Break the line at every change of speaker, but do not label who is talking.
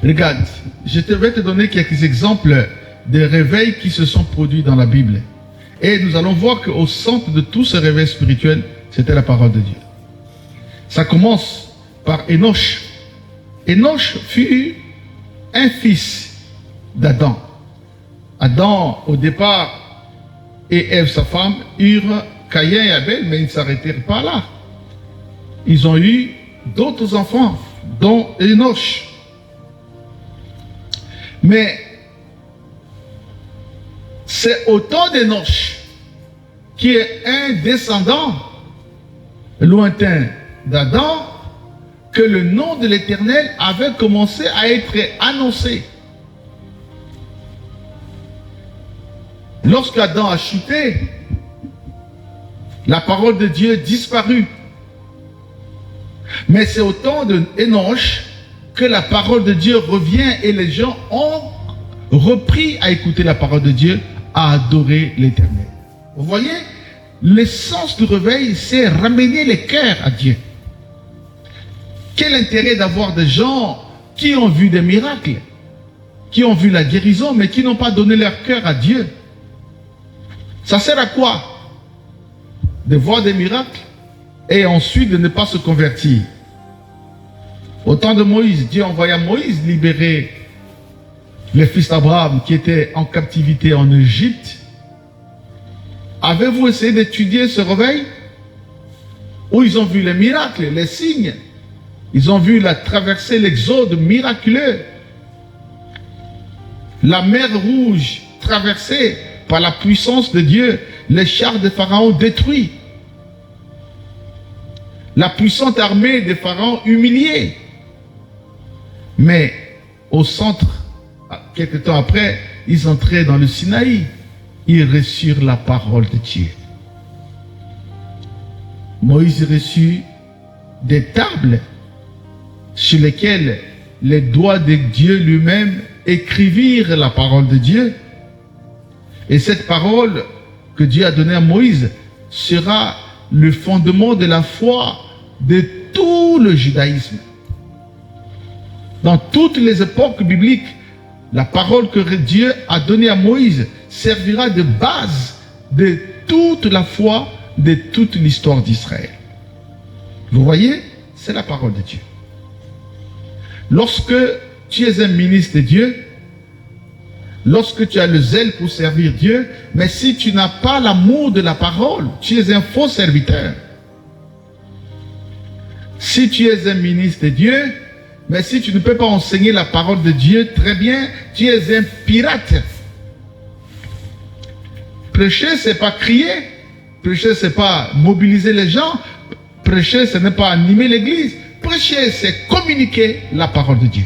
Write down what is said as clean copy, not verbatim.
Regarde, je vais te donner quelques exemples de réveils qui se sont produits dans la Bible. Et nous allons voir qu'au centre de tout ce réveil spirituel, c'était la parole de Dieu. Ça commence par Enoch. Enoch fut un fils d'Adam. Adam, au départ, et Ève, sa femme, eurent Caïn et Abel, mais ils ne s'arrêtèrent pas là. Ils ont eu d'autres enfants, dont Enoch. Mais c'est au temps d'Enoch, qui est un descendant lointain d'Adam, que le nom de l'Éternel avait commencé à être annoncé. Lorsqu'Adam a chuté, la parole de Dieu disparut. Mais c'est au temps d'Enoch que la parole de Dieu revient et les gens ont repris à écouter la parole de Dieu, à adorer l'Éternel. Vous voyez, l'essence du réveil, c'est ramener les cœurs à Dieu. Quel intérêt d'avoir des gens qui ont vu des miracles, qui ont vu la guérison, mais qui n'ont pas donné leur cœur à Dieu? Ça sert à quoi de voir des miracles et ensuite de ne pas se convertir? Au temps de Moïse, Dieu envoya Moïse libérer les fils d'Abraham qui étaient en captivité en Égypte. Avez-vous essayé d'étudier ce réveil? Où ils ont vu les miracles, les signes. Ils ont vu la traversée, l'exode miraculeux. La mer Rouge traversée par la puissance de Dieu, les chars de Pharaon détruits. La puissante armée de Pharaon humiliée. Mais au centre, quelque temps après, ils entraient dans le Sinaï. Ils reçurent la parole de Dieu. Moïse reçut des tables sur lesquelles les doigts de Dieu lui-même écrivirent la parole de Dieu. Et cette parole que Dieu a donnée à Moïse sera le fondement de la foi de tout le judaïsme. Dans toutes les époques bibliques, la parole que Dieu a donnée à Moïse servira de base de toute la foi, de toute l'histoire d'Israël. Vous voyez, c'est la parole de Dieu. Lorsque tu es un ministre de Dieu, lorsque tu as le zèle pour servir Dieu, mais si tu n'as pas l'amour de la parole, tu es un faux serviteur. Si tu es un ministre de Dieu, mais si tu ne peux pas enseigner la parole de Dieu très bien, tu es un pirate. Prêcher, ce n'est pas crier. Prêcher, ce n'est pas mobiliser les gens. Prêcher, ce n'est pas animer l'église. Prêcher, c'est communiquer la parole de Dieu.